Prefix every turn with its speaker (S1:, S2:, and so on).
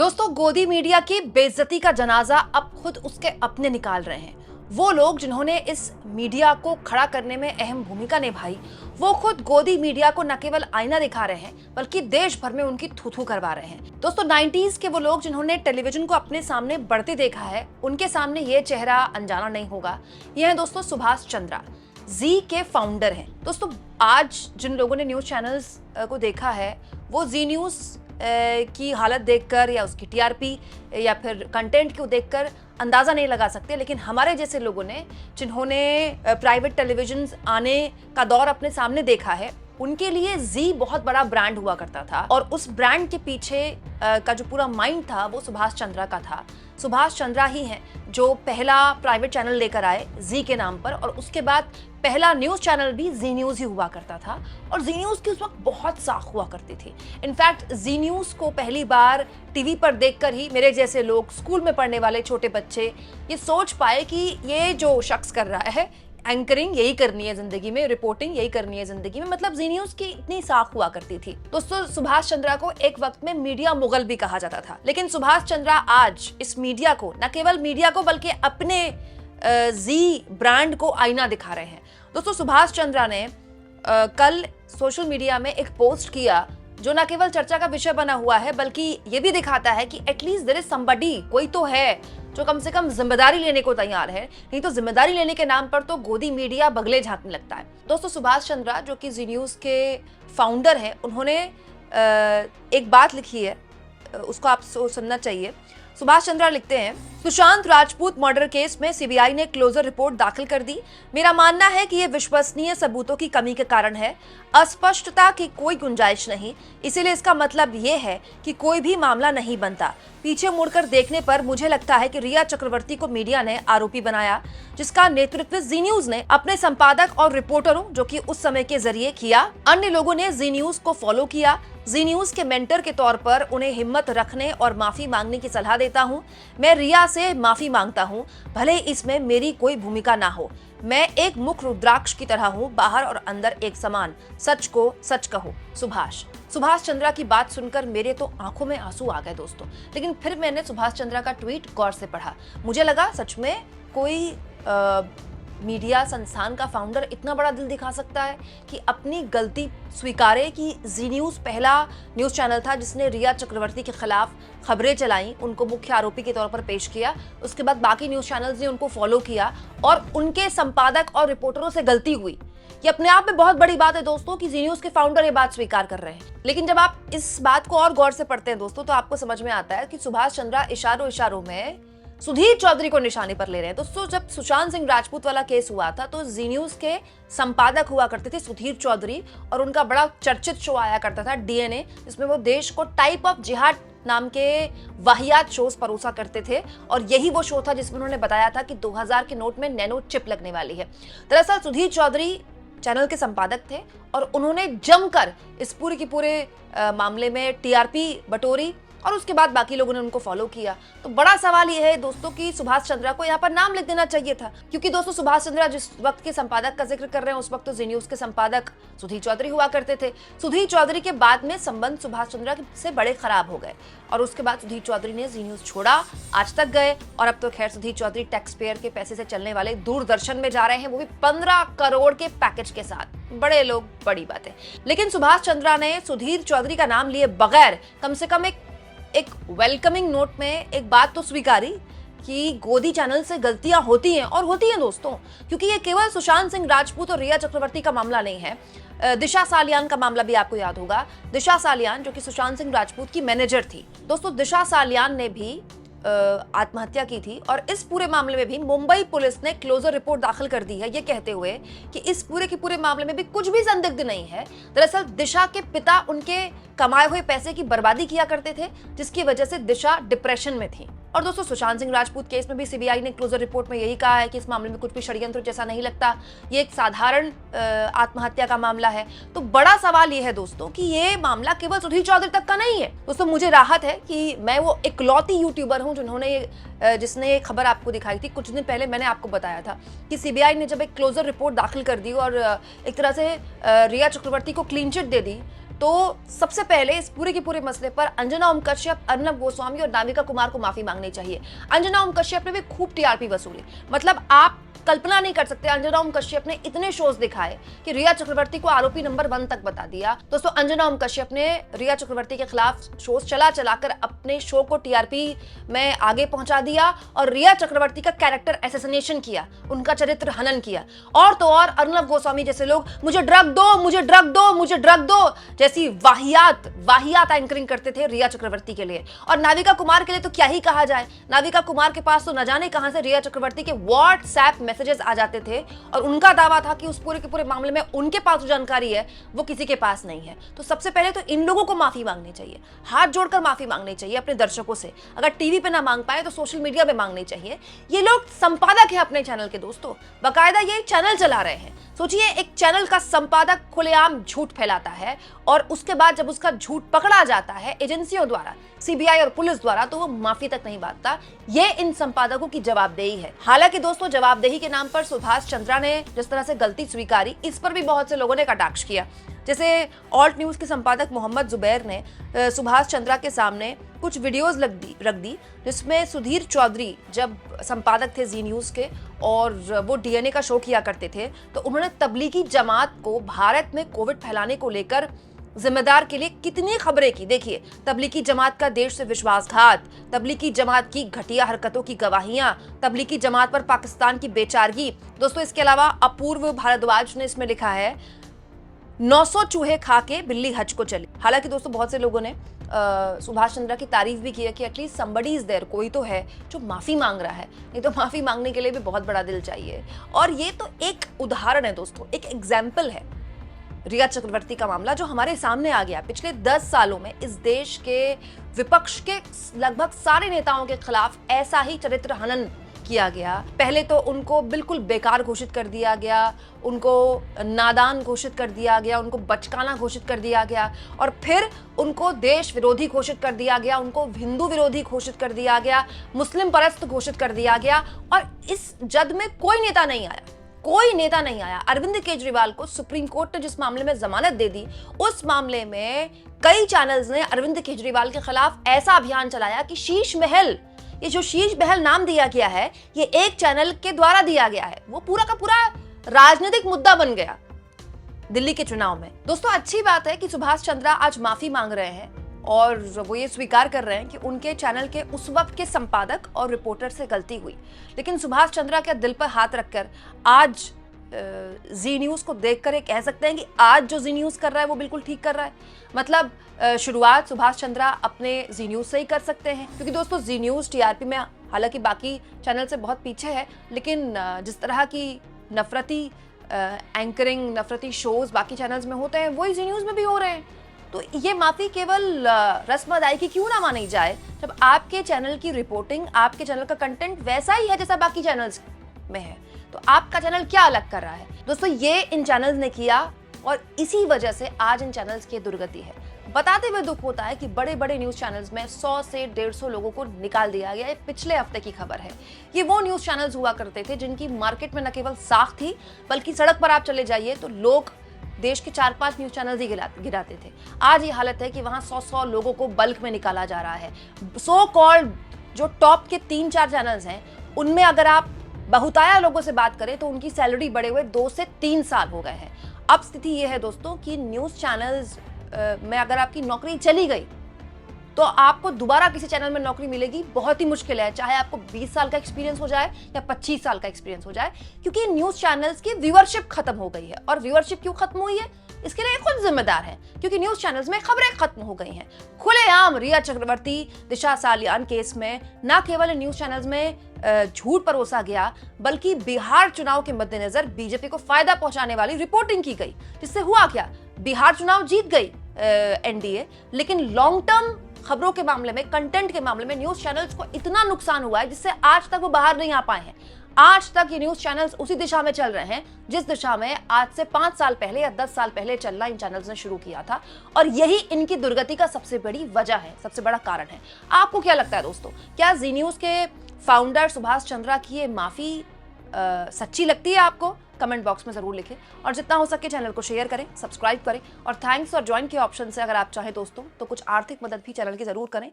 S1: दोस्तों, गोदी मीडिया की बेइज्जती का जनाजा अब खुद उसके अपने निकाल रहे हैं। वो लोग जिन्होंने इस मीडिया को खड़ा करने में अहम भूमिका निभाई, वो खुद गोदी मीडिया को न केवल आईना दिखा रहे हैं बल्कि देश भर में उनकी थू-थू करवा रहे हैं। दोस्तों, 90s के वो लोग जिन्होंने टेलीविजन को अपने सामने बढ़ते देखा है, उनके सामने ये चेहरा अनजाना नहीं होगा। ये है दोस्तों सुभाष चंद्रा, जी के फाउंडर हैं। दोस्तों, आज जिन लोगों ने न्यूज चैनल्स को देखा है, वो जी न्यूज की हालत देखकर या उसकी टीआरपी या फिर कंटेंट को देखकर अंदाज़ा नहीं लगा सकते, लेकिन हमारे जैसे लोगों ने जिन्होंने प्राइवेट टेलीविजन आने का दौर अपने सामने देखा है, उनके लिए जी बहुत बड़ा ब्रांड हुआ करता था और उस ब्रांड के पीछे का जो पूरा माइंड था वो सुभाष चंद्रा का था। सुभाष चंद्रा ही हैं जो पहला प्राइवेट चैनल लेकर आए जी के नाम पर, और उसके बाद पहला न्यूज चैनल भी जी न्यूज ही हुआ करता था और जी न्यूज की उस वक्त बहुत साख हुआ करती थी। इनफैक्ट जी न्यूज को पहली बार टीवी पर देखकर ही मेरे जैसे लोग, स्कूल में पढ़ने वाले छोटे बच्चे, ये सोच पाए कि ये जो शख्स कर रहा है एंकरिंग यही करनी है जिंदगी में, रिपोर्टिंग यही करनी है जिंदगी में। मतलब जी न्यूज की इतनी साख हुआ करती थी। दोस्तों, सुभाष चंद्रा को एक वक्त में मीडिया मुगल भी कहा जाता था, लेकिन सुभाष चंद्रा आज इस मीडिया को, न केवल मीडिया को बल्कि अपने जी ब्रांड को आईना दिखा रहे हैं। दोस्तों, सुभाष चंद्रा ने कल सोशल मीडिया में एक पोस्ट किया जो न केवल चर्चा का विषय बना हुआ है बल्कि ये भी दिखाता है कि एटलीस्ट देयर इज समबडी, कोई तो है जो कम से कम जिम्मेदारी लेने को तैयार है। नहीं तो जिम्मेदारी लेने के नाम पर तो गोदी मीडिया बगले झांकने लगता है। दोस्तों, सुभाष चंद्रा जो कि जी न्यूज के फाउंडर हैं, उन्होंने एक बात लिखी है, उसको आप सुनना चाहिए। सुभाष चंद्रा लिखते हैं, सुशांत राजपूत मर्डर केस में सीबीआई ने क्लोजर रिपोर्ट दाखिल कर दी। मेरा मानना है कि ये विश्वसनीय सबूतों की कमी के कारण है। अस्पष्टता की कोई गुंजाइश नहीं, इसीलिए इसका मतलब ये है कि कोई भी मामला नहीं बनता। पीछे मुड़कर देखने पर मुझे लगता है कि रिया चक्रवर्ती को मीडिया ने आरोपी बनाया, जिसका नेतृत्व जी न्यूज ने अपने संपादक और रिपोर्टरों, जो कि उस समय के जरिए किया। अन्य लोगों ने जी न्यूज को फॉलो किया। जी न्यूज के मेंटर के तौर पर उन्हें हिम्मत रखने और माफी मांगने की सलाह देता हूं। मैं रिया से माफी मांगता हूं, भले इसमें मेरी कोई भूमिका ना हो। मैं एक मुख रुद्राक्ष की तरह हूं, बाहर और अंदर एक समान। सच को सच कहो। सुभाष चंद्रा की बात सुनकर मेरे तो आंखों में आंसू आ गए दोस्तों। लेकिन फिर मैंने सुभाष चंद्रा का ट्वीट गौर से पढ़ा। मुझे लगा सच में कोई मीडिया संस्थान का फाउंडर इतना बड़ा दिल दिखा सकता है कि अपनी गलती स्वीकारे कि जी न्यूज पहला न्यूज चैनल था जिसने रिया चक्रवर्ती के खिलाफ खबरें चलाई, उनको मुख्य आरोपी के तौर पर पेश किया। उसके बाद बाकी न्यूज चैनल्स ने उनको फॉलो किया और उनके संपादक और रिपोर्टरों से गलती हुई। ये अपने आप में बहुत बड़ी बात है दोस्तों कि जी न्यूज के फाउंडर ये बात स्वीकार कर रहे हैं। लेकिन जब आप इस बात को और गौर से पढ़ते हैं दोस्तों, तो आपको समझ में आता है कि सुभाष चंद्रा इशारों में सुधीर चौधरी को निशाने पर ले रहे हैं। दोस्तों, जब सुशांत सिंह राजपूत वाला केस हुआ था तो जी न्यूज के संपादक हुआ करते थे सुधीर चौधरी, और उनका बड़ा चर्चित शो आया करता था डीएनए, जिसमें वो देश को टाइप ऑफ जिहाद नाम के वाहियात शोज परोसा करते थे। और यही वो शो था जिसमें उन्होंने बताया था कि 2000 के नोट में नैनो चिप लगने वाली है। दरअसल सुधीर चौधरी चैनल के संपादक थे और उन्होंने जमकर इस पूरे के पूरे मामले में टीआरपी बटोरी और उसके बाद बाकी लोगों ने उनको फॉलो किया। तो बड़ा सवाल यह है दोस्तों कि सुभाष चंद्रा को यहाँ पर नाम लिख देना चाहिए था, क्योंकि दोस्तों सुभाष चंद्रा जिस वक्त के संपादक का जिक्र कर रहे हैं, उस वक्त तो जी न्यूज के संपादक सुधीर चौधरी हुआ करते थे। सुधीर चौधरी के बाद में संबंध सुभाष चंद्रा से बड़े खराब हो गए और उसके बाद सुधीर चौधरी ने जी न्यूज छोड़ा, आज तक गए, और अब तो खैर सुधीर चौधरी टैक्स पेयर के पैसे से चलने वाले दूरदर्शन में जा रहे हैं, वो भी 15 करोड़ के पैकेज के साथ। बड़े लोग, बड़ी बात है। लेकिन सुभाष चंद्रा ने सुधीर चौधरी का नाम लिए बगैर कम से कम एक वेलकमिंग नोट में एक बात तो स्वीकारी कि गोदी चैनल से गलतियां होती हैं, और होती हैं दोस्तों, क्योंकि ये केवल सुशांत सिंह राजपूत और रिया चक्रवर्ती का मामला नहीं है। दिशा सालियान का मामला भी आपको याद होगा। दिशा सालियान जो कि सुशांत सिंह राजपूत की मैनेजर थी। दोस्तों, दिशा सालियान ने भी आत्महत्या की थी और इस पूरे मामले में भी मुंबई पुलिस ने क्लोजर रिपोर्ट दाखिल कर दी है, ये कहते हुए कि इस पूरे के पूरे मामले में भी कुछ भी संदिग्ध नहीं है। दरअसल दिशा के पिता उनके कमाए हुए पैसे की बर्बादी किया करते थे, जिसकी वजह से दिशा डिप्रेशन में थी। और दोस्तों, सुशांत सिंह राजपूत केस में भी सीबीआई ने क्लोजर रिपोर्ट में यही कहा है कि इस मामले में कुछ भी षड्यंत्र जैसा नहीं लगता, ये एक साधारण आत्महत्या का मामला है। तो बड़ा सवाल ये है दोस्तों कि ये मामला केवल सुधीर चौधरी तक का नहीं है। दोस्तों, मुझे राहत है कि मैं वो इकलौती यूट्यूबर हूं जिसने ये खबर आपको दिखाई थी। कुछ दिन पहले मैंने आपको बताया था कि सीबीआई ने जब एक क्लोजर रिपोर्ट दाखिल कर दी और एक तरह से रिया चक्रवर्ती को क्लीन चिट दे दी, तो सबसे पहले इस पूरे के पूरे मसले पर अंजना ओम कश्यप, अर्नब गोस्वामी और नाविका कुमार को माफी मांगनी चाहिए। अंजना ओम कश्यप ने भी खूब टीआरपी वसूली। मतलब आप कल्पना नहीं कर सकते, अंजना ओम कश्यप ने इतने शोज दिखाए कि रिया चक्रवर्ती को आरोपी नंबर 1 तक बता दिया। दोस्तों, अंजना ओम कश्यप ने रिया चक्रवर्ती के खिलाफ शोज चलाकर अपने शो को टीआरपी में आगे पहुंचा दिया और रिया चक्रवर्ती का कैरेक्टर असैसिनेशन किया, उनका चरित्र हनन किया। और तो और अर्नब गोस्वामी जैसे लोग मुझे ड्रग दो, मुझे ड्रग दो, मुझे ड्रग दो जैसी वाहियात एंकरिंग करते थे रिया चक्रवर्ती के लिए। और नाविका कुमार के लिए तो क्या ही कहा जाए। नाविका कुमार के पास तो न जाने कहां से रिया चक्रवर्ती के व्हाट्सएप मैसेजेस आ जाते थे और उनका दावा था कि उस पूरे के पूरे मामले में उनके पास जो जानकारी है वो किसी के पास नहीं है। तो सबसे पहले तो इन लोगों को माफी मांगनी चाहिए, हाथ जोड़कर माफी मांगनी चाहिए अपने दर्शकों से। अगर टीवी पे ना मांग पाए तो सोशल मीडिया पे मांगनी चाहिए। ये लोग संपादक है अपने चैनल के दोस्तों, बाकायदा ये चैनल चला रहे हैं। सोचिए, एक चैनल का संपादक खुलेआम झूठ फैलाता है और उसके बाद जब उसका झूठ पकड़ा जाता है एजेंसियों द्वारा, सीबीआई और पुलिस द्वारा, तो वो माफी तक नहीं मांगता। ये इन संपादकों की जवाबदेही है। हालांकि दोस्तों, जवाबदेही के नाम पर सुभाष चंद्रा ने जिस तरह से गलती स्वीकारी, इस पर भी बहुत से लोगों ने कटाक्ष किया। जैसे ऑल्ट न्यूज के संपादक मोहम्मद जुबैर ने सुभाष चंद्रा के सामने कुछ वीडियोस रख दी जिसमें सुधीर चौधरी जब संपादक थे जी न्यूज के और वो डीएनए का शो किया करते थे, तो उन्होंने तबलीगी जमात को भारत में कोविड फैलाने को लेकर जिम्मेदार के लिए कितनी खबरें की। देखिए, तबलीगी जमात का देश से विश्वासघात, तबलीगी जमात की घटिया हरकतों की गवाहियां, तबलीगी जमात पर पाकिस्तान की बेचारगी। दोस्तों, इसके अलावा अपूर्व भारद्वाज ने इसमें लिखा है 900 चूहे खा के बिल्ली हज को चली। हालांकि दोस्तों, बहुत से लोगों ने सुभाष चंद्रा की तारीफ भी की है कि एटलीस्ट समबडी इज देयर, कोई तो है जो माफी मांग रहा है। नहीं तो माफी मांगने के लिए भी बहुत बड़ा दिल चाहिए। और ये तो एक उदाहरण है दोस्तों, एक एग्जाम्पल है रिया चक्रवर्ती का मामला जो हमारे सामने आ गया। पिछले 10 सालों में इस देश के विपक्ष के लगभग सारे नेताओं के खिलाफ ऐसा ही चरित्र हनन किया गया। पहले तो उनको बिल्कुल बेकार घोषित कर दिया गया, उनको नादान घोषित कर दिया गया, उनको बचकाना घोषित कर दिया गया और फिर उनको देश विरोधी घोषित कर दिया गया, उनको हिंदू विरोधी घोषित कर दिया गया, मुस्लिम परस्त घोषित कर दिया गया। और इस जद में कोई नेता नहीं आया। अरविंद केजरीवाल को सुप्रीम कोर्ट ने जिस मामले में जमानत दे दी, उस मामले में कई चैनल्स ने अरविंद केजरीवाल के खिलाफ ऐसा अभियान चलाया कि शीश महल, ये जो शीश महल नाम दिया गया है, ये एक चैनल के द्वारा दिया गया है, वो पूरा का पूरा राजनीतिक मुद्दा बन गया दिल्ली के चुनाव में। दोस्तों, अच्छी बात है कि सुभाष चंद्रा आज माफी मांग रहे हैं और वो ये स्वीकार कर रहे हैं कि उनके चैनल के उस वक्त के संपादक और रिपोर्टर से गलती हुई। लेकिन सुभाष चंद्रा के दिल पर हाथ रखकर आज जी न्यूज को देखकर ये कह सकते हैं कि आज जो जी न्यूज कर रहा है वो बिल्कुल ठीक कर रहा है। मतलब शुरुआत सुभाष चंद्रा अपने जी न्यूज से ही कर सकते हैं, क्योंकि दोस्तों जी न्यूज टीआरपी में हालांकि बाकी चैनल से बहुत पीछे है, लेकिन जिस तरह की नफरती एंकरिंग, नफरती शोज बाकी चैनल्स में होते हैं, वही जी न्यूज में भी हो रहे हैं। तो ये माफी केवल रस्म अदायगी क्यों ना मानी जाए, जब आपके चैनल की रिपोर्टिंग, आपके चैनल का कंटेंट वैसा ही है जैसा बाकी चैनल्स में है, तो आपका चैनल क्या अलग कर रहा है। दोस्तों, ये इन चैनल्स ने किया और इसी वजह से आज इन चैनल्स की दुर्गति है। बताते हुए दुख होता है कि बड़े बड़े न्यूज चैनल्स में 100 से 150 लोगों को निकाल दिया गया। ये पिछले हफ्ते की खबर है। ये वो न्यूज चैनल्स हुआ करते थे जिनकी मार्केट में न केवल साख थी, बल्कि सड़क पर आप चले जाइए तो लोग देश के 4-5 न्यूज चैनल्स ही गिराते थे। आज ये हालत है कि वहां 100 लोगों को बल्क में निकाला जा रहा है। सो कॉल्ड जो टॉप के 3-4 चैनल्स हैं, उनमें अगर आप बहुताया लोगों से बात करें तो उनकी सैलरी बढ़े हुए 2 से 3 साल हो गए हैं। अब स्थिति यह है दोस्तों कि न्यूज चैनल्स में अगर आपकी नौकरी चली गई तो आपको दोबारा किसी चैनल में नौकरी मिलेगी बहुत ही मुश्किल है, चाहे आपको 20 साल का एक्सपीरियंस हो जाए या 25 साल का एक्सपीरियंस हो जाए, क्योंकि न्यूज चैनल्स की व्यूअरशिप खत्म हो गई है। और व्यूअरशिप क्यों खत्म हुई है, इसके लिए खुद जिम्मेदार है, क्योंकि न्यूज चैनल्स में खबरें खत्म हो गई हैं। खुलेआम रिया चक्रवर्ती, दिशा सालियान केस में न केवल न्यूज चैनल्स में झूठ परोसा गया, बल्कि बिहार चुनाव के मद्देनजर बीजेपी को फायदा पहुंचाने वाली रिपोर्टिंग की गई, जिससे हुआ क्या, बिहार चुनाव जीत गई एनडीए, लेकिन लॉन्ग टर्म खबरों के मामले में, कंटेंट के मामले में न्यूज चैनल्स को इतना नुकसान हुआ है जिससे आज तक वो बाहर नहीं आ पाए हैं। आज तक ये न्यूज चैनल्स उसी दिशा में चल रहे हैं जिस दिशा में आज से 5 साल पहले या 10 साल पहले चलना इन चैनल्स ने शुरू किया था, और यही इनकी दुर्गति का सबसे बड़ी वजह है, सबसे बड़ा कारण है। आपको क्या लगता है दोस्तों, क्या जी न्यूज के फाउंडर सुभाष चंद्रा की ये माफी सच्ची लगती है आपको? कमेंट बॉक्स में जरूर लिखें और जितना हो सके चैनल को शेयर करें, सब्सक्राइब करें और थैंक्स और ज्वाइन के ऑप्शन से अगर आप चाहें दोस्तों तो कुछ आर्थिक मदद भी चैनल की जरूर करें।